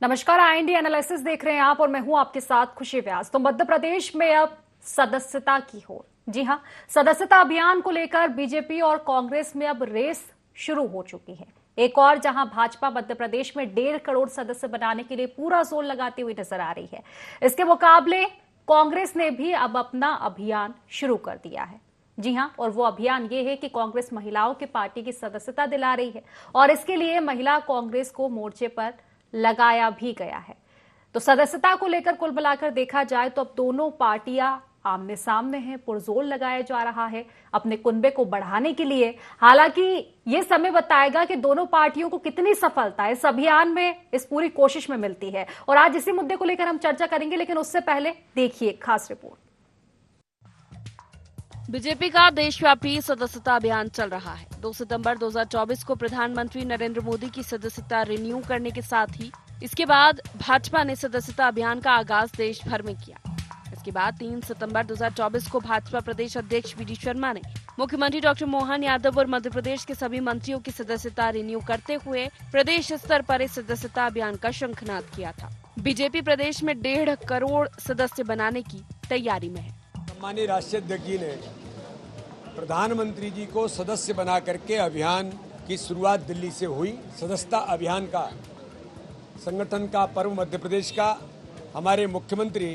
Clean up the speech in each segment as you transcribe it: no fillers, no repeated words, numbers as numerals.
नमस्कार, IND analysis देख रहे हैं आप और मैं हूं आपके साथ खुशी व्यास। तो मध्य प्रदेश में अब सदस्यता की होड़। जी हां, सदस्यता अभियान को लेकर बीजेपी और कांग्रेस में अब रेस शुरू हो चुकी है। एक और जहां भाजपा मध्य प्रदेश में 1.5 करोड़ सदस्य बनाने के लिए पूरा जोर लगाती हुई नजर आ रही है। इसके मुकाबले कांग्रेस ने भी अब अपना अभियान शुरू कर दिया है। जी हां, और वो अभियान ये है कि कांग्रेस महिलाओं के पार्टी की सदस्यता दिला रही है और इसके लिए महिला कांग्रेस को मोर्चे पर लगाया भी गया है। तो सदस्यता को लेकर कुल मिलाकर देखा जाए तो अब दोनों पार्टियां आमने सामने हैं, पुरजोर लगाया जा रहा है अपने कुनबे को बढ़ाने के लिए। हालांकि ये समय बताएगा कि दोनों पार्टियों को कितनी सफलता इस अभियान में, इस पूरी कोशिश में मिलती है। और आज इसी मुद्दे को लेकर हम चर्चा करेंगे, लेकिन उससे पहले देखिए खास रिपोर्ट। बीजेपी का देशव्यापी सदस्यता अभियान चल रहा है। 2 सितंबर 2024 को प्रधानमंत्री नरेंद्र मोदी की सदस्यता रिन्यू करने के साथ ही इसके बाद भाजपा ने सदस्यता अभियान का आगाज देश भर में किया। इसके बाद 3 सितंबर 2024 को भाजपा प्रदेश अध्यक्ष वी.डी. शर्मा ने मुख्यमंत्री डॉक्टर मोहन यादव और मध्य प्रदेश के सभी मंत्रियों की सदस्यता रिन्यू करते हुए प्रदेश स्तर पर इस सदस्यता अभियान का शंखनाद किया था। बीजेपी प्रदेश में 1.5 करोड़ सदस्य बनाने की तैयारी में है। सम्मानीय राष्ट्रीय अध्यक्ष जी ने प्रधानमंत्री जी को सदस्य बना करके अभियान की शुरुआत दिल्ली से हुई। सदस्यता अभियान का संगठन का पर्व मध्य प्रदेश का हमारे मुख्यमंत्री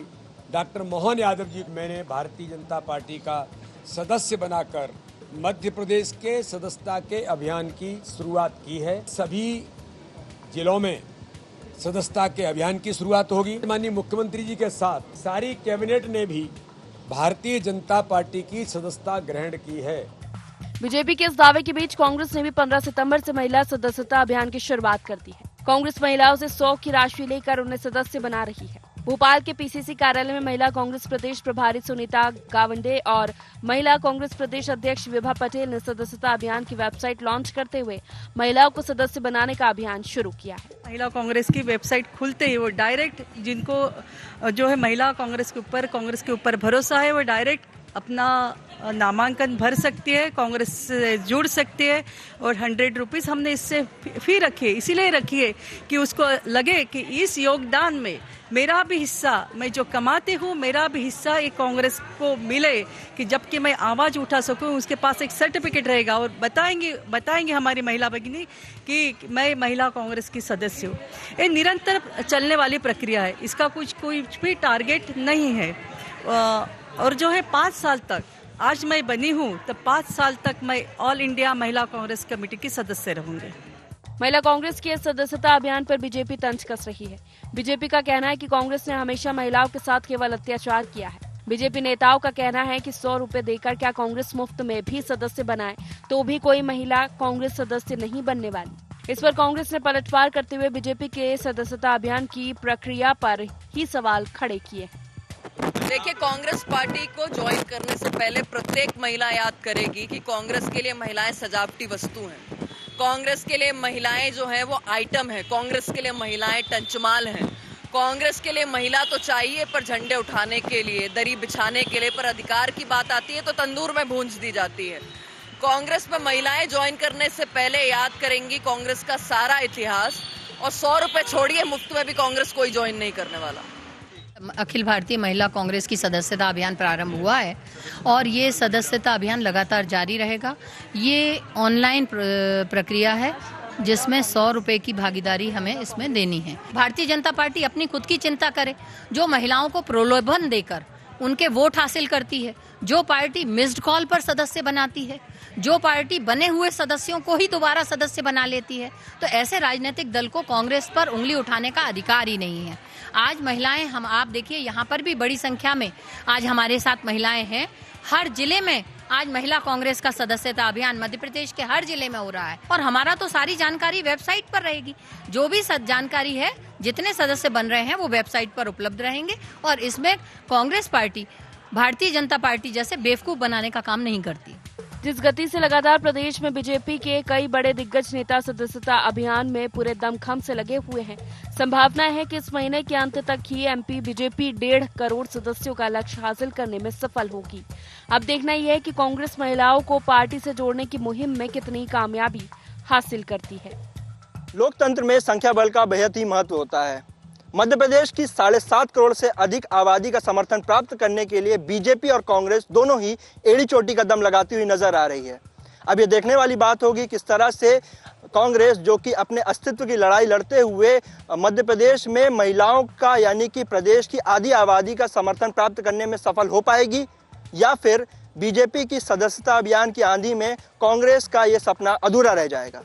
डॉक्टर मोहन यादव जी को मैंने भारतीय जनता पार्टी का सदस्य बनाकर मध्य प्रदेश के सदस्यता के अभियान की शुरुआत की है। सभी जिलों में सदस्यता के अभियान की शुरुआत होगी। माननीय मुख्यमंत्री जी के साथ सारी कैबिनेट ने भी भारतीय जनता पार्टी की सदस्यता ग्रहण की है। बीजेपी के इस दावे के बीच कांग्रेस ने भी 15 सितंबर से महिला सदस्यता अभियान की शुरुआत कर दी है। कांग्रेस महिलाओं से 100 की राशि लेकर उन्हें सदस्य बना रही है। भोपाल के पीसीसी कार्यालय में महिला कांग्रेस प्रदेश प्रभारी सुनीता गावंडे और महिला कांग्रेस प्रदेश अध्यक्ष विभा पटेल ने सदस्यता अभियान की वेबसाइट लॉन्च करते हुए महिलाओं को सदस्य बनाने का अभियान शुरू किया है। महिला कांग्रेस की वेबसाइट खुलते ही वो डायरेक्ट जिनको जो है महिला कांग्रेस के ऊपर भरोसा है, वो डायरेक्ट अपना नामांकन भर सकती है, कांग्रेस से जुड़ सकती है। और 100 रुपीज़ हमने इससे फी रखी है, इसीलिए रखी है कि उसको लगे कि इस योगदान में मेरा भी हिस्सा, मैं जो कमाती हूँ मेरा भी हिस्सा एक कांग्रेस को मिले, कि जबकि मैं आवाज़ उठा सकूँ। उसके पास एक सर्टिफिकेट रहेगा और बताएंगे हमारी महिला भगिनी कि मैं महिला कांग्रेस की सदस्य हूँ। ये निरंतर चलने वाली प्रक्रिया है, इसका कोई भी टारगेट नहीं है। और जो है 5 साल तक, आज मैं बनी हूँ तो 5 साल तक मैं ऑल इंडिया महिला कांग्रेस कमेटी की सदस्य रहूंगी। महिला कांग्रेस के सदस्यता अभियान पर बीजेपी तंज कस रही है। बीजेपी का कहना है कि कांग्रेस ने हमेशा महिलाओं के साथ केवल अत्याचार किया है। बीजेपी नेताओं का कहना है कि 100 रुपए देकर क्या कांग्रेस मुफ्त में भी सदस्य बनाए तो भी कोई महिला कांग्रेस सदस्य नहीं बनने वाली। इस पर कांग्रेस ने पलटवार करते हुए बीजेपी के सदस्यता अभियान की प्रक्रिया पर ही सवाल खड़े किए हैं। देखिए, कांग्रेस पार्टी को ज्वाइन करने से पहले प्रत्येक महिला याद करेगी कि कांग्रेस के लिए महिलाएं सजावटी वस्तु हैं। कांग्रेस के लिए महिलाएं जो हैं वो आइटम है। कांग्रेस के लिए महिलाएं टंचमाल हैं। कांग्रेस के लिए महिला तो चाहिए पर झंडे उठाने के लिए, दरी बिछाने के लिए, पर अधिकार की बात आती है तो तंदूर में भूंज दी जाती है। कांग्रेस में महिलाएं ज्वाइन करने से पहले याद करेंगी कांग्रेस का सारा इतिहास। और 100 रुपए छोड़िए, मुफ्त में भी कांग्रेस कोई ज्वाइन नहीं करने वाला। अखिल भारतीय महिला कांग्रेस की सदस्यता अभियान प्रारंभ हुआ है और ये सदस्यता अभियान लगातार जारी रहेगा। ये ऑनलाइन प्रक्रिया है जिसमें 100 रुपए की भागीदारी हमें इसमें देनी है। भारतीय जनता पार्टी अपनी खुद की चिंता करे, जो महिलाओं को प्रलोभन देकर उनके वोट हासिल करती है, जो पार्टी मिस्ड कॉल पर सदस्य बनाती है, जो पार्टी बने हुए सदस्यों को ही दोबारा सदस्य बना लेती है, तो ऐसे राजनीतिक दल को कांग्रेस पर उंगली उठाने का अधिकार ही नहीं है। आज महिलाएं, आप देखिए यहाँ पर भी बड़ी संख्या में आज हमारे साथ महिलाएं हैं। हर जिले में आज महिला कांग्रेस का सदस्यता अभियान मध्य प्रदेश के हर जिले में हो रहा है और हमारा तो सारी जानकारी वेबसाइट पर रहेगी। जो भी जानकारी है, जितने सदस्य बन रहे हैं वो वेबसाइट पर उपलब्ध रहेंगे और इसमें कांग्रेस पार्टी भारतीय जनता पार्टी जैसे बेवकूफ बनाने का काम नहीं करती। जिस गति से लगातार प्रदेश में बीजेपी के कई बड़े दिग्गज नेता सदस्यता अभियान में पूरे दमखम से लगे हुए हैं, संभावना है कि इस महीने के अंत तक ही एमपी बीजेपी 1.5 करोड़ सदस्यों का लक्ष्य हासिल करने में सफल होगी। अब देखना यह है कि कांग्रेस महिलाओं को पार्टी से जोड़ने की मुहिम में कितनी कामयाबी हासिल करती है। लोकतंत्र में संख्या बल का बेहद ही महत्व होता है। मध्य प्रदेश की 7.5 करोड़ से अधिक आबादी का समर्थन प्राप्त करने के लिए बीजेपी और कांग्रेस दोनों ही एड़ी चोटी का दम लगाती हुई नजर आ रही है। अब ये देखने वाली बात होगी किस तरह से कांग्रेस, जो कि अपने अस्तित्व की लड़ाई लड़ते हुए मध्य प्रदेश में महिलाओं का यानी कि प्रदेश की आधी आबादी का समर्थन प्राप्त करने में सफल हो पाएगी, या फिर बीजेपी की सदस्यता अभियान की आंधी में कांग्रेस का ये सपना अधूरा रह जाएगा।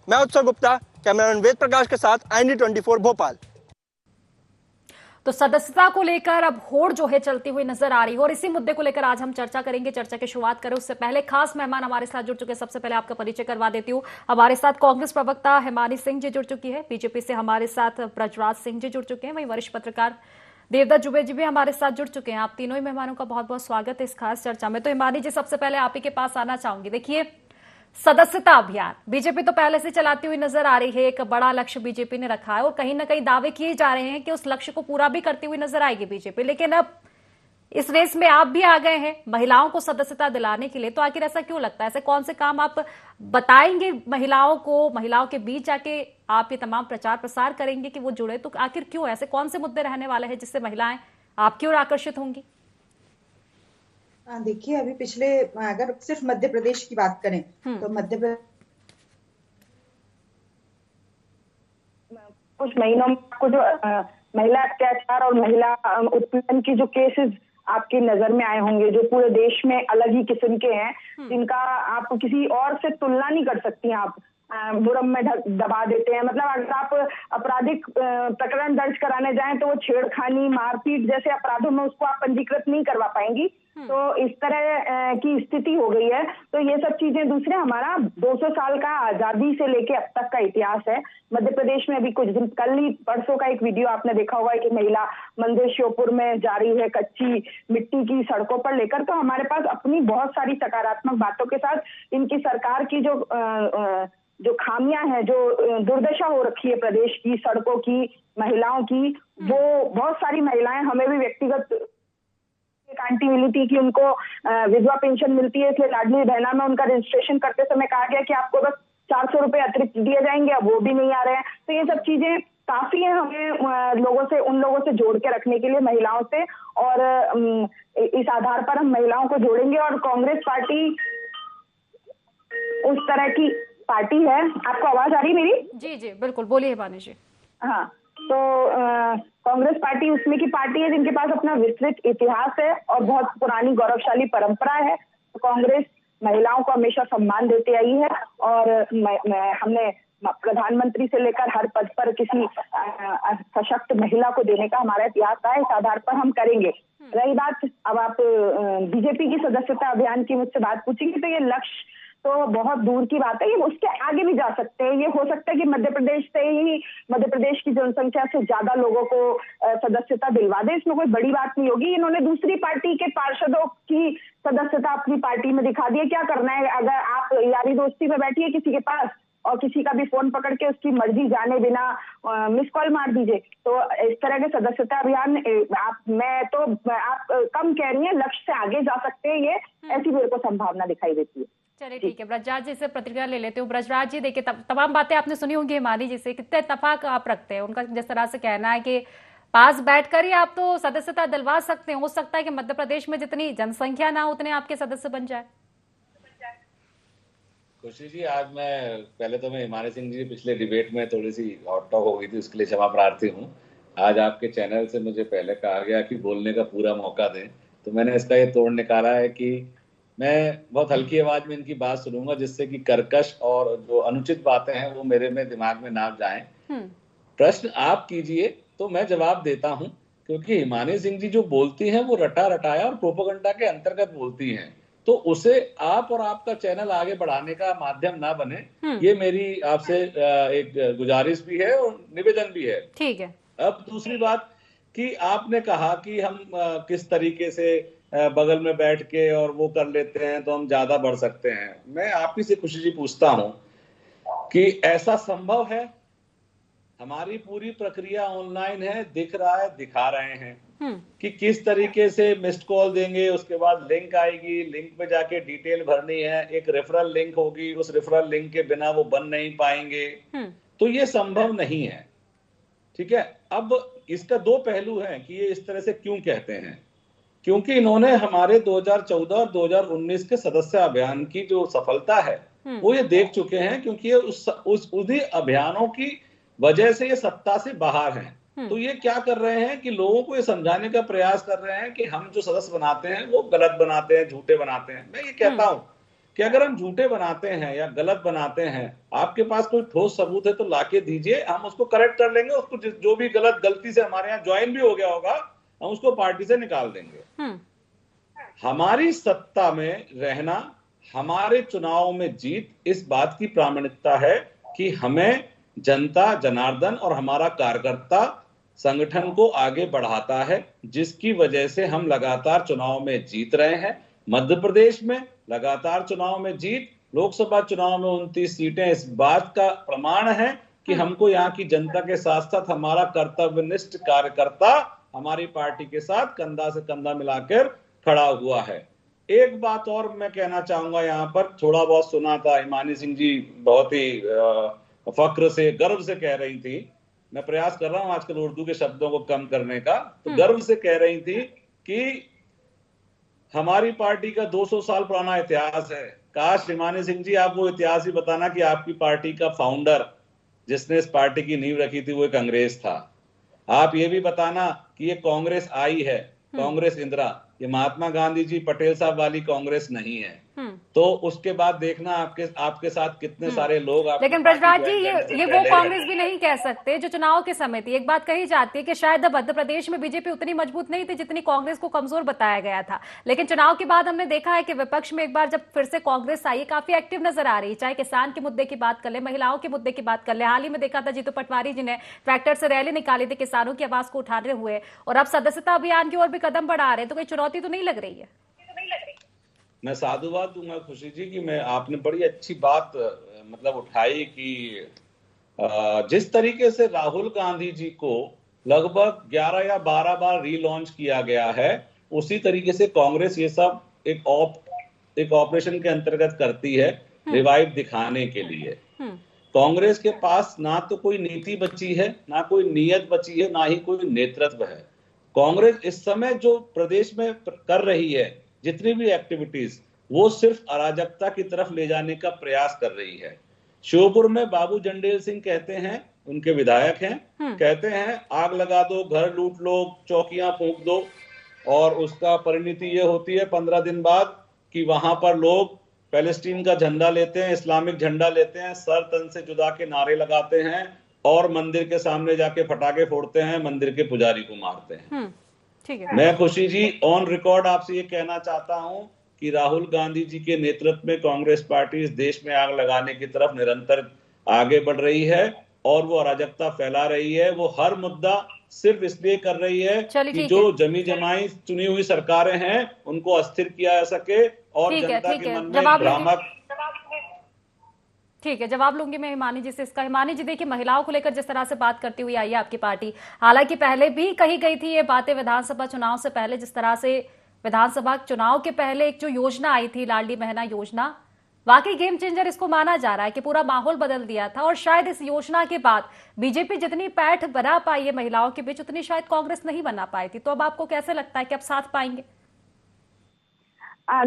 मैं उत्सव गुप्ता, कैमरामैन वेद प्रकाश के साथ IND24 भोपाल। तो सदस्यता को लेकर अब होड़ जो है चलती हुई नजर आ रही है और इसी मुद्दे को लेकर आज हम चर्चा करेंगे। चर्चा की शुरुआत करें उससे पहले खास मेहमान हमारे साथ जुड़ चुके हैं। सबसे पहले आपका परिचय करवा देती हूँ। हमारे साथ कांग्रेस प्रवक्ता हिमानी सिंह जी जुड़ चुकी है, बीजेपी से हमारे साथ ब्रजराज सिंह जी जुड़ चुके हैं, वहीं वरिष्ठ पत्रकार देवदत्त जुबे जी भी हमारे साथ जुड़ चुके हैं। आप तीनों ही मेहमानों का बहुत बहुत स्वागत है इस खास चर्चा में। तो हिमानी जी, सबसे पहले आप ही के पास आना चाहूंगी। देखिए, सदस्यता अभियान बीजेपी तो पहले से चलाती हुई नजर आ रही है, एक बड़ा लक्ष्य बीजेपी ने रखा है और कहीं ना कहीं दावे किए जा रहे हैं कि उस लक्ष्य को पूरा भी करती हुई नजर आएगी बीजेपी। लेकिन अब इस रेस में आप भी आ गए हैं महिलाओं को सदस्यता दिलाने के लिए, तो आखिर ऐसा क्यों लगता है? ऐसे कौन से काम आप बताएंगे महिलाओं को, महिलाओं के बीच जाके आप ये तमाम प्रचार प्रसार करेंगे कि वो जुड़े? तो आखिर क्यों, ऐसे कौन से मुद्दे रहने वाले हैं जिससे महिलाएं आपकी ओर आकर्षित होंगी? देखिए, अभी पिछले, अगर सिर्फ मध्य प्रदेश की बात करें तो मध्य प्रदेश कुछ महीनों में आपको जो महिला अत्याचार और महिला उत्पीड़न की जो केसेस आपकी नजर में आए होंगे, जो पूरे देश में अलग ही किस्म के हैं, जिनका आप किसी और से तुलना नहीं कर सकती। आप मुरम में दबा देते हैं। मतलब अगर आप आपराधिक प्रकरण दर्ज कराने जाएं तो वो छेड़खानी, मारपीट जैसे अपराधों में उसको आप पंजीकृत नहीं करवा पाएंगी। तो इस तरह की स्थिति हो गई है। तो ये सब चीजें, दूसरे हमारा 200 साल का आजादी से लेके अब तक का इतिहास है मध्य प्रदेश में। अभी कुछ दिन, कल ही परसों का एक वीडियो आपने देखा होगा कि महिला मंदिर श्योपुर में जा रही है कच्ची मिट्टी की सड़कों पर लेकर। तो हमारे पास अपनी बहुत सारी सकारात्मक बातों के साथ इनकी सरकार की जो खामियां हैं, जो दुर्दशा हो रखी है प्रदेश की, सड़कों की, महिलाओं की, वो बहुत सारी महिलाएं, हमें भी व्यक्तिगत एक आंटी मिली थी कि उनको विधवा पेंशन मिलती है, इसलिए लाडली बहना में उनका रजिस्ट्रेशन करते समय कहा गया कि आपको बस 400 रुपए अतिरिक्त दिए जाएंगे, अब वो भी नहीं आ रहे हैं। तो ये सब चीजें काफी है हमें उन लोगों से जोड़ के रखने के लिए, महिलाओं से, और इस आधार पर हम महिलाओं को जोड़ेंगे। और कांग्रेस पार्टी उस तरह की पार्टी है। आपको आवाज आ रही मेरी? जी जी बिल्कुल, बोलिए बानी जी। हाँ, तो कांग्रेस पार्टी उसमें की पार्टी है जिनके पास अपना विस्तृत इतिहास है और बहुत पुरानी गौरवशाली परंपरा है। तो कांग्रेस महिलाओं को हमेशा सम्मान देते आई है और हमने प्रधानमंत्री से लेकर हर पद पर किसी सशक्त महिला को देने का हमारा इतिहास है। इस आधार पर हम करेंगे। रही बात, अब आप बीजेपी की सदस्यता अभियान की मुझसे बात पूछेंगे, तो ये लक्ष्य तो बहुत दूर की बात है, ये उसके आगे भी जा सकते हैं। ये हो सकता है कि मध्य प्रदेश की जनसंख्या से ज्यादा लोगों को सदस्यता दिलवा दे, इसमें कोई बड़ी बात नहीं होगी। इन्होंने दूसरी पार्टी के पार्षदों की सदस्यता अपनी पार्टी में दिखा दी है। क्या करना है, अगर आप यारी दोस्ती में बैठिए किसी के पास और किसी का भी फोन पकड़ के उसकी मर्जी जाने बिना मिस कॉल मार दीजिए। तो इस तरह के सदस्यता अभियान आप कम कह रही हैं, लक्ष्य से आगे जा सकते हैं, ये ऐसी मेरे को संभावना दिखाई देती है। चलिए ठीक है, ब्रजराज जी से प्रतिक्रिया ले लेते हूँ। ब्रजराज जी, देखिए तमाम बातें आपने सुनी होंगी हिमानी जी से, कितने इत्तेफाक आप रखते हैं उनका जिस तरह से कहना है कि पास बैठकर ही आप तो सदस्यता दिलवा सकते हैं। हो सकता है कि मध्य प्रदेश में जितनी जनसंख्या ना उतने आपके सदस्य बन जाए। खुशी जी, आज पहले तो मैं हिमानी सिंह जी पिछले डिबेट में थोड़ी सी हॉट टॉक हो गई थी, उसके लिए क्षमा प्रार्थी हूँ। आज आपके चैनल से मुझे पहले कहा गया कि बोलने का पूरा मौका दें, तो मैंने इसका ये तोड़ निकाला है कि मैं बहुत हल्की आवाज में इनकी बात सुनूंगा, जिससे कि कर्कश और जो अनुचित बातें हैं वो मेरे में दिमाग में ना जाएं। प्रश्न आप कीजिए तो मैं जवाब देता हूं, क्योंकि हिमानी सिंह जी जो बोलती हैं वो रटा रटाया और प्रोपेगेंडा के अंतर्गत बोलती हैं, तो उसे आप और आपका चैनल आगे बढ़ाने का माध्यम ना बने, ये मेरी आपसे एक गुजारिश भी है और निवेदन भी है। ठीक है। अब दूसरी बात कि आपने कहा कि हम किस तरीके से बगल में बैठ के और वो कर लेते हैं तो हम ज्यादा बढ़ सकते हैं। मैं आप ही से खुशी जी पूछता हूं कि ऐसा संभव है? हमारी पूरी प्रक्रिया ऑनलाइन है, दिख रहा है, दिखा रहे हैं कि किस तरीके से मिस्ड कॉल देंगे, उसके बाद लिंक आएगी, लिंक पे जाके डिटेल भरनी है, एक रेफरल लिंक होगी, उस रेफरल लिंक के बिना वो बन नहीं पाएंगे। तो ये संभव नहीं है। ठीक है। अब इसका दो पहलू हैं कि ये इस तरह से क्यों कहते हैं। क्योंकि इन्होंने हमारे 2014 और 2019 के सदस्य अभियान की जो सफलता है वो ये देख चुके हैं, क्योंकि ये उन्हीं अभियानों की वजह से ये सत्ता से बाहर हैं। तो ये क्या कर रहे हैं कि लोगों को ये समझाने का प्रयास कर रहे हैं कि हम जो सदस्य बनाते हैं वो गलत बनाते हैं, झूठे बनाते हैं। मैं ये कहता हूं कि अगर हम झूठे बनाते हैं या गलत बनाते हैं, आपके पास कोई ठोस सबूत है तो लाके दीजिए, हम उसको करेक्ट कर लेंगे। उसको जो भी गलती से हमारे यहाँ ज्वाइन भी हो गया होगा, हम उसको पार्टी से निकाल देंगे। हमारी सत्ता में रहना, हमारे चुनाव में जीत, इस बात की प्रामाणिकता है कि हमें जनता जनार्दन और हमारा कार्यकर्ता संगठन को आगे बढ़ाता है, जिसकी वजह से हम लगातार चुनाव में जीत रहे हैं। मध्य प्रदेश में लगातार चुनाव में जीत, लोकसभा चुनाव में 29 सीटें इस बात का प्रमाण है कि हमको यहाँ की जनता के साथ साथ हमारा कर्तव्यनिष्ठ कार्यकर्ता हमारी पार्टी के साथ कंधा से कंधा मिलाकर खड़ा हुआ है। एक बात और मैं कहना चाहूंगा, यहाँ पर थोड़ा बहुत सुना था, हिमानी सिंह जी बहुत ही फक्र से, गर्व से कह रही थी, मैं प्रयास कर रहा हूं आजकल उर्दू के शब्दों को कम करने का, तो गर्व से कह रही थी कि हमारी पार्टी का 200 साल पुराना इतिहास है। काश हिमानी सिंह जी आप वो इतिहास ही बताना कि आपकी पार्टी का फाउंडर जिसने इस पार्टी की नींव रखी थी वो एक अंग्रेज था। आप ये भी बताना कि ये कांग्रेस आई है, कांग्रेस इंदिरा, ये महात्मा गांधी जी पटेल साहब वाली कांग्रेस नहीं है। तो उसके बाद देखना आपके साथ कितने सारे लोग। लेकिन ब्रजराज जी ये वो कांग्रेस भी नहीं कह सकते जो चुनाव के समय थी। एक बात कही जाती है कि शायद मध्य प्रदेश में बीजेपी उतनी मजबूत नहीं थी जितनी कांग्रेस को कमजोर बताया गया था, लेकिन चुनाव के बाद हमने देखा है कि विपक्ष में एक बार जब फिर से कांग्रेस आई, काफी एक्टिव नजर आ रही है। चाहे किसान के मुद्दे की बात कर ले, महिलाओं के मुद्दे की बात कर ले, हाल ही में देखा था जीतू पटवारी जी ने ट्रैक्टर से रैली निकाली थी किसानों की आवाज को उठाने हुए, और अब सदस्यता अभियान की ओर भी कदम बढ़ा रहे हैं। तो कोई चुनौती तो नहीं लग रही है? मैं साधुवाद दूंगा खुशी जी कि आपने बड़ी अच्छी बात मतलब उठाई कि जिस तरीके से राहुल गांधी जी को लगभग 11 या 12 बार रीलॉन्च किया गया है, उसी तरीके से कांग्रेस ये सब एक ऑपरेशन के अंतर्गत करती है, रिवाइव दिखाने के लिए। कांग्रेस के पास ना तो कोई नीति बची है, ना कोई नीयत बची है, ना ही कोई नेतृत्व है। कांग्रेस इस समय जो प्रदेश में कर रही है जितनी भी एक्टिविटीज, वो सिर्फ अराजकता की तरफ ले जाने का प्रयास कर रही है। श्योपुर में बाबू जंडेल सिंह कहते हैं, उनके विधायक हैं, कहते हैं आग लगा दो, घर लूट लो, चौकियां फूंक दो, और उसका परिणति ये होती है 15 दिन बाद कि वहां पर लोग पैलेस्टीन का झंडा लेते हैं, इस्लामिक झंडा लेते हैं, सर तन से जुदा के नारे लगाते हैं और मंदिर के सामने जाके पटाखे फोड़ते हैं, मंदिर के पुजारी को मारते हैं। ठीक है। मैं खुशी जी ऑन रिकॉर्ड आपसे ये कहना चाहता हूं कि राहुल गांधी जी के नेतृत्व में कांग्रेस पार्टी इस देश में आग लगाने की तरफ निरंतर आगे बढ़ रही है और वो अराजकता फैला रही है। वो हर मुद्दा सिर्फ इसलिए कर रही है कि जो जमी जमाई चुनी हुई सरकारें हैं उनको अस्थिर किया जा सके और जनता के मन में भ्रामक। ठीक है, जवाब लूंगी मैं हिमानी जी से इसका। हिमानी जी देखिए, महिलाओं को लेकर जिस तरह से बात करती हुई आई है आपकी पार्टी, हालांकि पहले भी कही गई थी ये बातें विधानसभा चुनाव से पहले, जिस तरह से विधानसभा चुनाव के पहले एक जो योजना आई थी लाडली बहना योजना, वाकई गेम चेंजर इसको माना जा रहा है कि पूरा माहौल बदल दिया था। और शायद इस योजना के बाद बीजेपी जितनी पैठ बना पाई है महिलाओं के बीच, उतनी शायद कांग्रेस नहीं बना पाई थी। तो अब आपको कैसे लगता है कि अब साथ पाएंगे?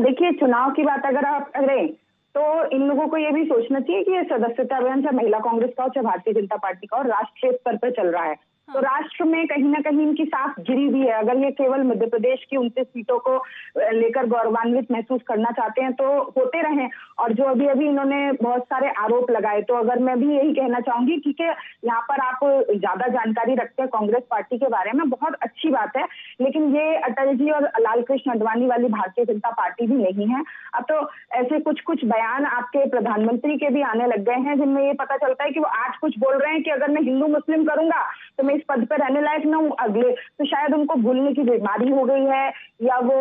देखिए, चुनाव की बात अगर आप करें तो इन लोगों को ये भी सोचना चाहिए कि ये सदस्यता अभियान चाहे महिला कांग्रेस का हो चाहे भारतीय जनता पार्टी का और राष्ट्रीय स्तर पर चल रहा है, तो राष्ट्र में कहीं ना कहीं इनकी सांस गिरी हुई है। अगर ये केवल मध्य प्रदेश की 29 सीटों को लेकर गौरवान्वित महसूस करना चाहते हैं तो होते रहें। और जो अभी अभी इन्होंने बहुत सारे आरोप लगाए, तो अगर मैं भी यही कहना चाहूंगी कि यहाँ पर आप ज्यादा जानकारी रखते हैं कांग्रेस पार्टी के बारे में, बहुत अच्छी बात है, लेकिन ये अटल जी और लाल कृष्ण आडवाणी वाली भारतीय जनता पार्टी भी नहीं है। अब तो ऐसे कुछ बयान आपके प्रधानमंत्री के भी आने लग गए हैं जिनमें ये पता चलता है कि वो आज कुछ बोल रहे हैं कि अगर मैं हिंदू मुस्लिम करूंगा तो मैं इस पद पर रहने लायक ना हूं अगले, तो शायद उनको भूलने की बीमारी हो गई है या वो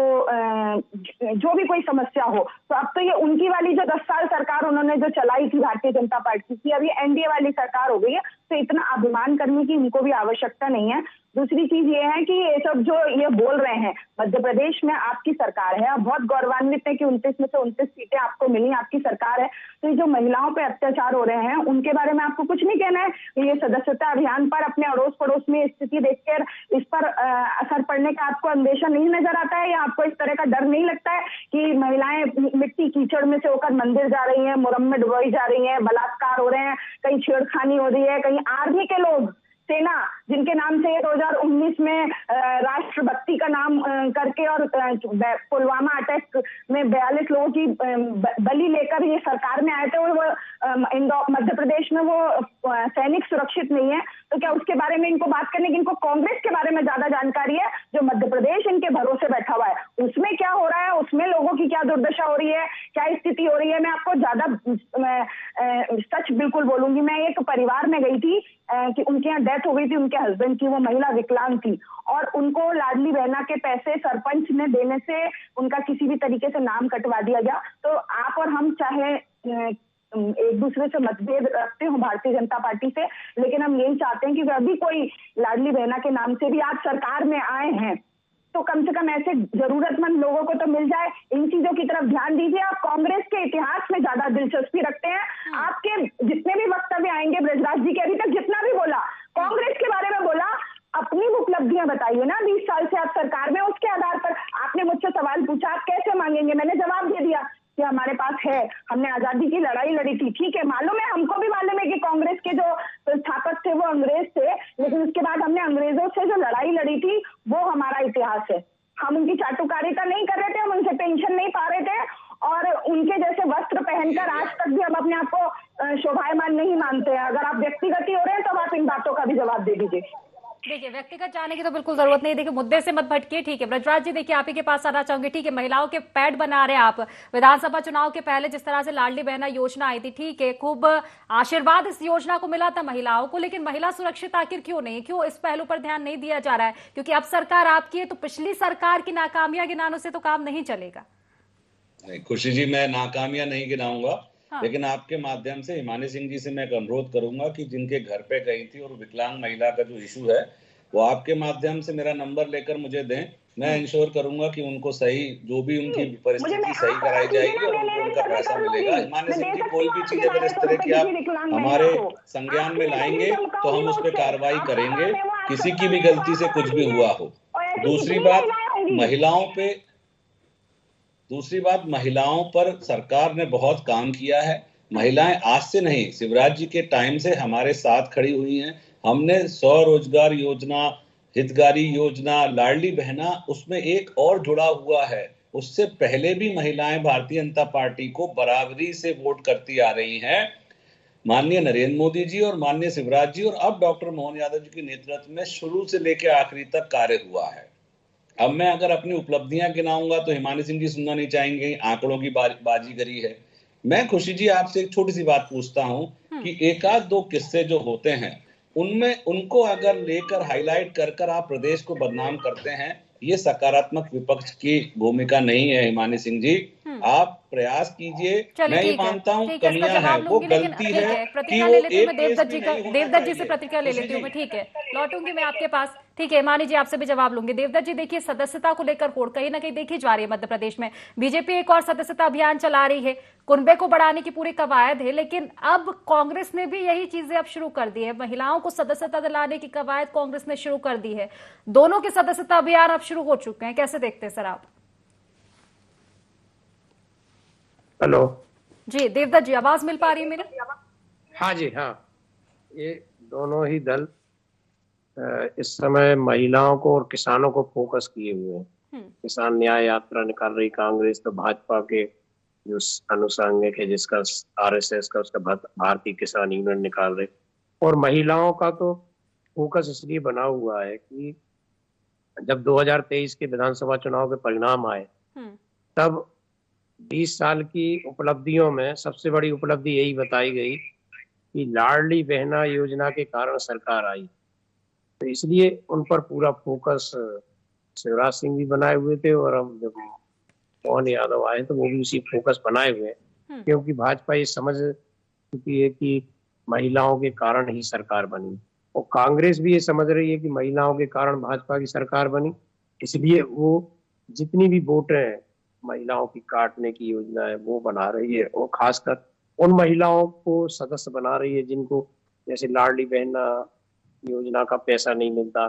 जो भी कोई समस्या हो। तो अब तो ये उनकी वाली जो 10 साल सरकार उन्होंने जो चलाई थी भारतीय जनता पार्टी की, अब ये एनडीए वाली सरकार हो गई है, तो इतना अभिमान करने की उनको भी आवश्यकता नहीं है। दूसरी चीज ये है कि ये सब जो ये बोल रहे हैं, मध्य प्रदेश में आपकी सरकार है, आप बहुत गौरवान्वित है कि 29 में से 29 सीटें आपको मिली, आपकी सरकार है, तो ये जो महिलाओं पे अत्याचार हो रहे हैं उनके बारे में आपको कुछ नहीं कहना है। ये सदस्यता अभियान पर अपने अड़ोस पड़ोस में स्थिति देखकर इस पर असर पड़ने का आपको अंदेशा नहीं नजर आता है, या आपको इस तरह का डर नहीं लगता है कि महिलाएं मिट्टी कीचड़ में से होकर मंदिर जा रही हैं, मुरम में डुबोई जा रही हैं, बलात्कार हो रहे हैं, कहीं छेड़खानी हो रही है, कहीं आर्मी के लोग, सेना जिनके नाम से 2019 में राष्ट्रभक्ति का नाम करके और पुलवामा अटैक में 42 लोगों की बलि लेकर ये सरकार में आए थे, और वो मध्य प्रदेश में वो सैनिक सुरक्षित नहीं है, तो क्या उसके बारे में इनको बात करने की, इनको कांग्रेस के बारे में ज्यादा जानकारी है? जो मध्य प्रदेश इनके भरोसे बैठा हुआ है उसमें क्या हो रहा है, उसमें लोगों की क्या दुर्दशा हो रही है, क्या स्थिति हो रही है? मैं आपको ज्यादा सच बिल्कुल बोलूंगी, मैं एक परिवार में गई थी कि उनके यहाँ डेथ हो गई थी उनके हस्बैंड की, वो महिला विकलांग थी, और उनको लाडली बहना के पैसे सरपंच ने देने से उनका किसी भी तरीके से नाम कटवा दिया गया। तो आप और हम चाहे एक दूसरे से मतभेद रखते हो भारतीय जनता पार्टी से, लेकिन हम यही चाहते हैं कि अभी कोई लाडली बहना के नाम से भी आप सरकार में आए हैं तो कम से कम ऐसे जरूरतमंद लोगों को तो मिल जाए। इन चीजों की तरफ ध्यान दीजिए। आप कांग्रेस के इतिहास में ज्यादा दिलचस्पी रखते हैं। आपके जितने भी वक्तव्य आएंगे, ब्रजराज जी के अभी तक जितना भी बोला, कांग्रेस के बारे में बोला, अपनी उपलब्धियां बताइए ना। 20 साल से आप सरकार में, उसके आधार पर आपने मुझसे सवाल पूछा, आप कैसे मांगेंगे? मैंने जवाब दे दिया कि हमारे पास है, हमने आजादी की लड़ाई लड़ी थी। ठीक है, मालूम है, हमको भी मालूम है कि कांग्रेस के जो स्थापक थे वो अंग्रेज थे, लेकिन उसके बाद हमने अंग्रेजों से जो लड़ाई लड़ी थी वो हमारा इतिहास है। हम उनकी चाटुकारिता नहीं कर रहे थे, हम उनसे पेंशन नहीं पा रहे थे, और उनके जैसे वस्त्र पहनकर आज तक भी हम अपने आप को शोभायमान नहीं मानते हैं। अगर आप व्यक्तिगत ही हो रहे हैं तो आप इन बातों का भी जवाब दे दीजिए। देखिए, व्यक्तिगत जाने की तो बिल्कुल जरूरत नहीं। देखिए, मुद्दे से मत भटकिए। ठीक है ब्रजराज जी, देखिए आप ही के पास आना चाहूंगी। ठीक है, महिलाओं के पैड बना रहे हैं आप। विधानसभा चुनाव के पहले जिस तरह से लाडली बहना योजना आई थी, ठीक है, खूब आशीर्वाद इस योजना को मिला था महिलाओं को, लेकिन महिला सुरक्षित आखिर क्यों नहीं, क्यों इस पहलू पर ध्यान नहीं दिया जा रहा है? क्योंकि अब सरकार आपकी है, तो पिछली सरकार की नाकामियां गिनानों से तो काम नहीं चलेगा। नहीं खुशी जी, मैं नाकामियां नहीं गिनाऊंगा। हाँ। लेकिन आपके माध्यम से हिमानी सिंह जी से मैं एक अनुरोध करूंगा कि जिनके घर पे गई थी और विकलांग महिला का जो इशू है वो आपके माध्यम से मेरा नंबर लेकर मुझे दें। मैं इंश्योर करूंगा कि उनको सही, जो भी उनकी परिस्थिति सही कराई जाएगी और उनको उनका पैसा मिलेगा। हिमानी सिंह जी, कोई भी चीज अगर इस तरह की आप हमारे संज्ञान में लाएंगे तो हम उस पर कार्रवाई करेंगे, किसी की भी गलती से कुछ भी हुआ हो। दूसरी बात, महिलाओं पर सरकार ने बहुत काम किया है। महिलाएं आज से नहीं, शिवराज जी के टाइम से हमारे साथ खड़ी हुई हैं। हमने स्वरोजगार योजना, हितगारी योजना, लाडली बहना, उसमें एक और जुड़ा हुआ है। उससे पहले भी महिलाएं भारतीय जनता पार्टी को बराबरी से वोट करती आ रही हैं। माननीय नरेंद्र मोदी जी और माननीय शिवराज जी और अब डॉक्टर मोहन यादव जी के नेतृत्व में शुरू से लेकर आखिरी तक कार्य हुआ है। अब मैं अगर अपनी उपलब्धियां गिनाऊंगा तो हिमानी सिंह जी सुनना नहीं चाहेंगे, आंकड़ों की बाजीगरी है। मैं खुशी जी आपसे एक छोटी सी बात पूछता हूं कि एक आध दो किस्से जो होते हैं उनमें उनको अगर लेकर हाईलाइट कर आप प्रदेश को बदनाम करते हैं, ये सकारात्मक विपक्ष की भूमिका नहीं है। हिमानी सिंह जी, आप प्रयास कीजिए। मैं ये मानता हूँ कमियां हैं, वो गलती है कि वो देवदत्त जी से प्रतिक्रिया ले लेती हूँ मैं। ठीक है, लौटूंगी मैं आपके पास। ठीक है, हिमानी जी आपसे भी जवाब लूंगी। देवदत्त जी, देखिए सदस्यता को लेकर होड़ कहीं ना कहीं देखी जा रही है मध्य प्रदेश में। बीजेपी एक और सदस्यता अभियान चला रही है, कुनबे को बढ़ाने की पूरी कवायद है, लेकिन अब कांग्रेस ने भी यही चीजें अब शुरू कर दी है। महिलाओं को सदस्यता दिलाने की कवायद कांग्रेस ने शुरू कर दी है। दोनों के सदस्यता अभियान अब शुरू हो चुके हैं, कैसे देखते हैं सर आप? हेलो जी देवदत्त जी, आवाज मिल पा रही है मेरे? हाँ जी, हाँ। ये दोनों ही दल इस समय महिलाओं को और किसानों को फोकस किए हुए हैं। किसान न्याय यात्रा निकाल रही कांग्रेस, तो भाजपा के जो अनुषंगिक है जिसका आरएसएस का, उसका भारतीय किसान यूनियन निकाल रहे। और महिलाओं का तो फोकस इसलिए बना हुआ है कि जब 2023 के विधानसभा चुनाव के परिणाम आए तब 20 साल की उपलब्धियों में सबसे बड़ी उपलब्धि यही बताई गई कि लाडली बहना योजना के कारण सरकार आई। तो इसलिए उन पर पूरा फोकस शिवराज सिंह भी बनाए हुए थे, और अब जब मोहन यादव आए तो वो भी उसी फोकस बनाए हुए हैं, क्योंकि भाजपा ये समझ चुकी है कि महिलाओं के कारण ही सरकार बनी। और कांग्रेस भी ये समझ रही है कि महिलाओं के कारण भाजपा की सरकार बनी, इसलिए वो जितनी भी वोटें हैं महिलाओं की काटने की योजना है वो बना रही है, और खासकर उन महिलाओं को सदस्य बना रही है जिनको जैसे लाडली बहन योजना का पैसा नहीं मिलता,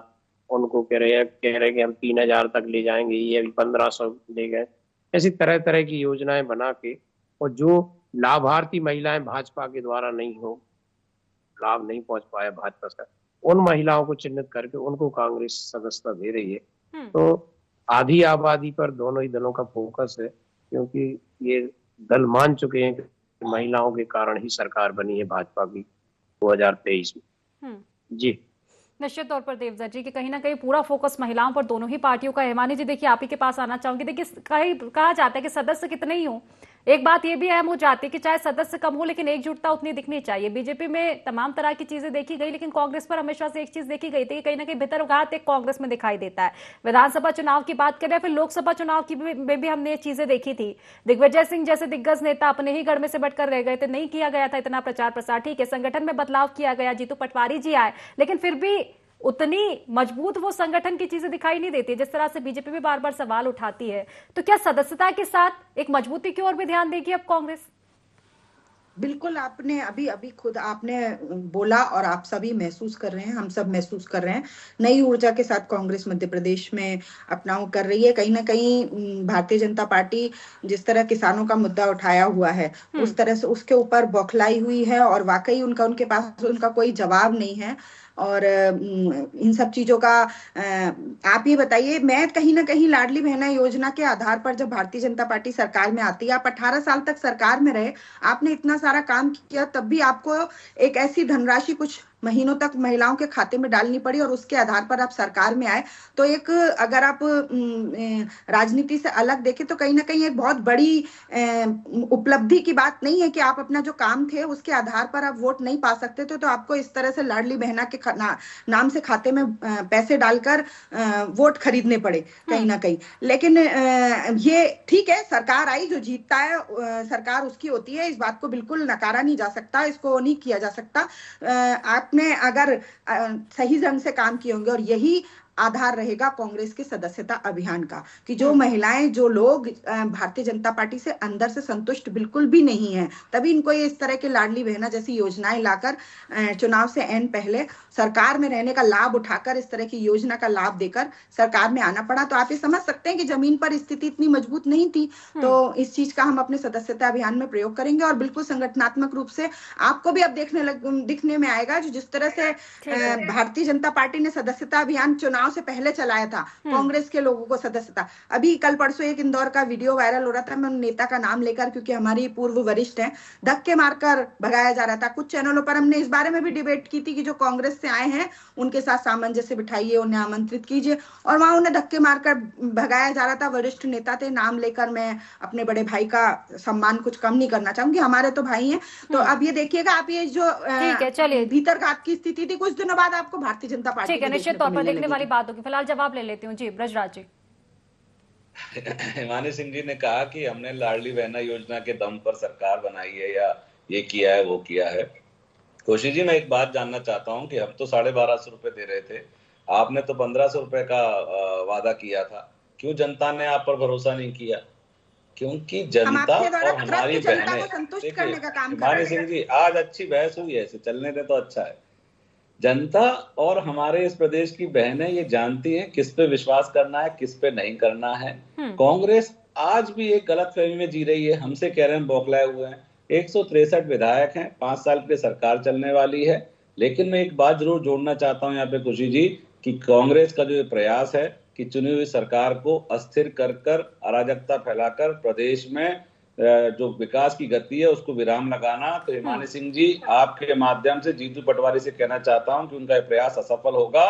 उनको कह रहे हैं कि हम 3,000 तक ले जाएंगे, ये अभी 1,500 ले गए। ऐसी तरह तरह की योजनाएं बना के, और जो लाभार्थी महिलाएं भाजपा के द्वारा नहीं हो, लाभ नहीं पहुंच पाया भाजपा से, उन महिलाओं को चिन्हित करके उनको कांग्रेस सदस्यता दे रही है। तो आधी आबादी पर दोनों ही दलों का फोकस है, क्योंकि ये दल मान चुके हैं कि महिलाओं के कारण ही सरकार बनी है भाजपा की 2023 में। जी निश्चित तौर पर देवदत्त जी कि कहीं ना कहीं पूरा फोकस महिलाओं पर दोनों ही पार्टियों का है। हिमानी जी देखिए, आप ही के पास आना चाहूंगी। देखिए, कहा जाता है कि सदस्य कितने ही हो, एक बात ये भी अहम हो जाती है कि चाहे सदस्य कम हो लेकिन एकजुटता उतनी दिखनी चाहिए। बीजेपी में तमाम तरह की चीजें देखी गई, लेकिन कांग्रेस पर हमेशा से एक चीज देखी गई थी कि कहीं ना कहीं भितरघात एक कांग्रेस में दिखाई देता है। विधानसभा चुनाव की बात करें, फिर लोकसभा चुनाव की में भी हमने ये चीजें देखी थी। दिग्विजय सिंह जैसे दिग्गज नेता अपने ही गढ़ में से बटकर रह गए थे, नहीं किया गया था इतना प्रचार प्रसार। ठीक है, संगठन में बदलाव किया गया, जीतू पटवारी जी आए, लेकिन फिर भी उतनी मजबूत वो संगठन की चीजें दिखाई नहीं देती जिस तरह से बीजेपी भी बार बार सवाल उठाती है। तो क्या सदस्यता के साथ एक मजबूती की ओर भी ध्यान देगी अब कांग्रेस? बिल्कुल, आपने अभी खुद आपने बोला और आप सभी महसूस कर रहे हैं, हम सब महसूस कर रहे हैं, नई ऊर्जा के साथ कांग्रेस मध्य प्रदेश में अपना वो कर रही है। कहीं ना कहीं भारतीय जनता पार्टी जिस तरह किसानों का मुद्दा उठाया हुआ है उस तरह से उसके ऊपर बौखलाई हुई है, और वाकई उनके पास उनका कोई जवाब नहीं है। और इन सब चीजों का आप ये बताइए, मैं कहीं ना कहीं लाडली बहना योजना के आधार पर जब भारतीय जनता पार्टी सरकार में आती है, आप 18 साल तक सरकार में रहे, आपने इतना सारा काम किया, तब भी आपको एक ऐसी धनराशि कुछ महीनों तक महिलाओं के खाते में डालनी पड़ी और उसके आधार पर आप सरकार में आए। तो एक अगर आप राजनीति से अलग देखें तो कहीं ना कहीं एक बहुत बड़ी उपलब्धि की बात नहीं है कि आप अपना जो काम थे उसके आधार पर आप वोट नहीं पा सकते थे, तो आपको इस तरह से लाडली बहना के नाम से खाते में पैसे डालकर वोट खरीदने पड़े कहीं ना कहीं। लेकिन ये ठीक है, सरकार आई, जो जीतता है सरकार उसकी होती है, इस बात को बिल्कुल नकारा नहीं जा सकता, इसको नहीं किया जा सकता। आपने अगर सही ढंग से काम किए होंगे, और यही आधार रहेगा कांग्रेस के सदस्यता अभियान का, कि जो महिलाएं, जो लोग भारतीय जनता पार्टी से अंदर से संतुष्ट बिल्कुल भी नहीं है, तभी इनको ये इस तरह के लाडली बहना जैसी योजनाएं लाकर चुनाव से एन पहले सरकार में रहने का लाभ उठाकर इस तरह की योजना का लाभ देकर सरकार में आना पड़ा। तो आप ये समझ सकते हैं कि जमीन पर स्थिति इतनी मजबूत नहीं थी। तो इस चीज का हम अपने सदस्यता अभियान में प्रयोग करेंगे, और बिल्कुल संगठनात्मक रूप से आपको भी अब दिखने में आएगा, जो जिस तरह से भारतीय जनता पार्टी ने सदस्यता अभियान चुनाव से पहले चलाया था कांग्रेस के लोगों को सदस्यता। अभी कल परसों एक इंदौर का वीडियो वायरल हो रहा था, मैं उन नेता का नाम लेकर, क्योंकि हमारी पूर्व वरिष्ठ हैं, धक्के मारकर भगाया जा रहा था। कुछ चैनलों पर हमने इस बारे में भी डिबेट की थी कि जो कांग्रेस से आए हैं उनके साथ सामंजस्य बिठाइए, उन्हें आमंत्रित कीजिए, और वहां उन्हें धक्के मारकर भगाया जा रहा था। वरिष्ठ नेता थे, नाम लेकर मैं अपने बड़े भाई का सम्मान कुछ कम नहीं करना चाहूंगी, हमारे तो भाई हैं। तो अब ये देखिएगा, आप ये जो भीतरघात की स्थिति थी, कुछ दिनों बाद आपको भारतीय जनता पार्टी निश्चित तौर पर देखने वाली बात होगी। फिलहाल जवाब ले लेती हूँ जी, ब्रजराज जी। हिमानी सिंह जी ने कहा कि हमने लाडली बहना योजना के दम पर सरकार बनाई है, या ये किया है वो किया है। खुशी जी, मैं एक बात जानना चाहता हूँ कि हम तो 1250 रुपए दे रहे थे, आपने तो 1500 रुपए का वादा किया था, क्यों जनता ने आप पर भरोसा नहीं किया? क्योंकि जनता और हमारी बहनें, हिमानी सिंह जी आज अच्छी बहस हुई है, चलने दे तो अच्छा है। जनता और हमारे इस प्रदेश की बहनें ये जानती हैं किस पे विश्वास करना है, किस पे नहीं करना है। कांग्रेस आज भी एक गलतफहमी में जी रही है, हमसे कह रहे हैं बौखलाए हुए हैं। 163 विधायक हैं, 5 साल के लिए सरकार चलने वाली है। लेकिन मैं एक बात जरूर जोड़ना चाहता हूं यहाँ पे खुशी जी, कि कांग्रेस का जो प्रयास है कि चुनी हुई सरकार को अस्थिर कर अराजकता फैलाकर प्रदेश में जो विकास की गति है उसको विराम लगाना, तो हिमानी सिंह जी आपके माध्यम से जीतू पटवारी से कहना चाहता हूं कि उनका प्रयास असफल होगा,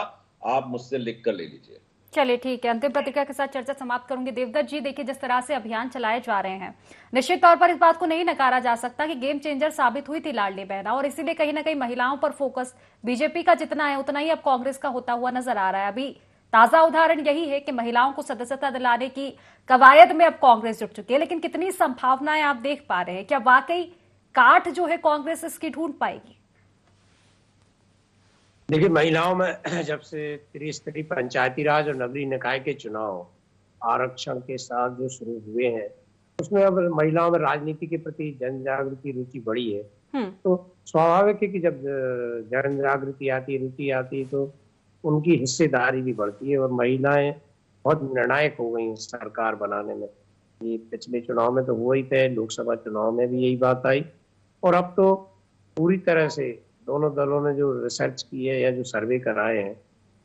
आप मुझसे लिख कर ले लीजिए। चलिए ठीक है, अंतिम प्रतिक्रिया के साथ चर्चा समाप्त करूंगी। देवदत्त जी, देखिए जिस तरह से अभियान चलाए जा रहे हैं, निश्चित तौर पर इस बात को नहीं नकारा जा सकता कि गेम चेंजर साबित हुई थी लाडली बहना, और इसीलिए कहीं ना कहीं महिलाओं पर फोकस बीजेपी का जितना है उतना ही अब कांग्रेस का होता हुआ नजर आ रहा है। अभी ताजा उदाहरण यही है कि महिलाओं को सदस्यता दिलाने की कवायद में अब कांग्रेस जुट चुकी है, लेकिन कितनी संभावनाएं आप देख पा रहे हैं? क्या वाकई काठ जो है कांग्रेस इसकी ढूंढ पाएगी? देखिए, महिलाओं में जब से त्रिस्तरीय पंचायती राज और नगरीय निकाय के चुनाव आरक्षण के साथ जो शुरू हुए हैं, उसमें अब महिलाओं में राजनीति के प्रति जन जागृति रुचि बढ़ी है। तो स्वाभाविक है कि जब जन जागृति आती है, रुचि आती है, तो उनकी हिस्सेदारी भी बढ़ती है और महिलाएं बहुत निर्णायक हो गई सरकार बनाने में। ये पिछले चुनाव में तो हुआ ही थे, लोकसभा चुनाव में भी यही बात आई और अब तो पूरी तरह से दोनों दलों ने जो रिसर्च की है या जो सर्वे कराए हैं,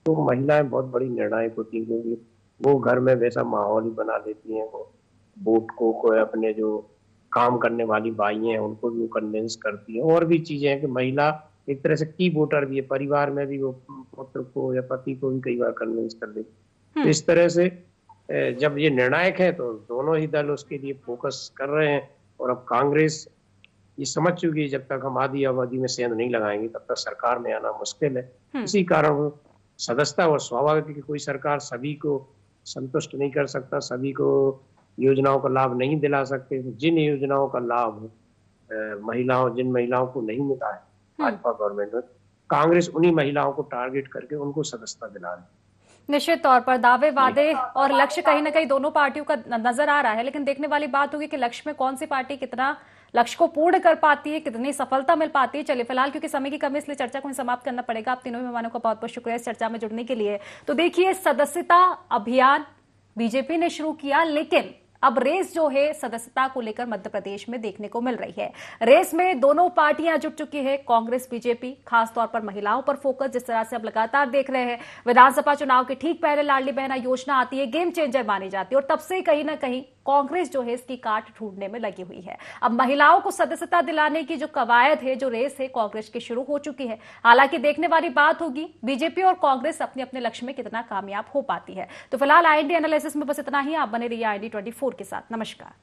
तो महिलाएं बहुत बड़ी निर्णायक होती हैं, क्योंकि वो घर में वैसा माहौल ही बना देती हैं। वो वोट को अपने जो काम करने वाली बाई हैं उनको भी वो कन्विंस करती हैं। और भी चीजें हैं कि महिला एक तरह से की वोटर भी है, परिवार में भी वो पुत्र को या पति को भी कई बार कन्विंस कर देती है। तो इस तरह से जब ये निर्णायक है तो दोनों ही दल उसके लिए फोकस कर रहे हैं और अब कांग्रेस ये समझ चुकी है जब तक हम आधी आबादी में सेंध नहीं लगाएंगे तब तक सरकार में आना मुश्किल है। इसी कारण वो सदस्यता, और स्वाभाविक है कि कोई सरकार सभी को संतुष्ट नहीं कर सकता, सभी को योजनाओं का लाभ नहीं दिला सकते। जिन योजनाओं का लाभ जिन महिलाओं को नहीं मिला है भाजपा गवर्नमेंट में, कांग्रेस उन्हीं महिलाओं को टारगेट करके उनको सदस्यता दिला रही है। निश्चित तौर पर दावे, वादे और लक्ष्य कहीं ना कहीं दोनों पार्टियों का नजर आ रहा है, लेकिन देखने वाली बात होगी कि लक्ष्य में कौन सी पार्टी कितना लक्ष्य को पूर्ण कर पाती है, कितनी सफलता मिल पाती है। चलिए फिलहाल क्योंकि समय की कमी, इसलिए चर्चा को समाप्त करना पड़ेगा। आप तीनों मेहमानों का बहुत बहुत शुक्रिया इस चर्चा में जुड़ने के लिए। तो देखिए, सदस्यता अभियान बीजेपी ने शुरू किया, लेकिन अब रेस जो है सदस्यता को लेकर मध्य प्रदेश में देखने को मिल रही है। रेस में दोनों पार्टियां जुट चुकी है, कांग्रेस बीजेपी, खासतौर पर महिलाओं पर फोकस जिस तरह से अब लगातार देख रहे हैं। विधानसभा चुनाव के ठीक पहले लाडली बहना योजना आती है, गेम चेंजर मानी जाती है और तब से कहीं ना कहीं कांग्रेस जो है इसकी काट ढूंढने में लगी हुई है। अब महिलाओं को सदस्यता दिलाने की जो कवायद है, जो रेस है, कांग्रेस की शुरू हो चुकी है। हालांकि देखने वाली बात होगी बीजेपी और कांग्रेस अपने अपने लक्ष्य में कितना कामयाब हो पाती है। तो फिलहाल IND एनालिसिस में बस इतना ही। आप बने रहिए IND 24 के साथ। नमस्कार।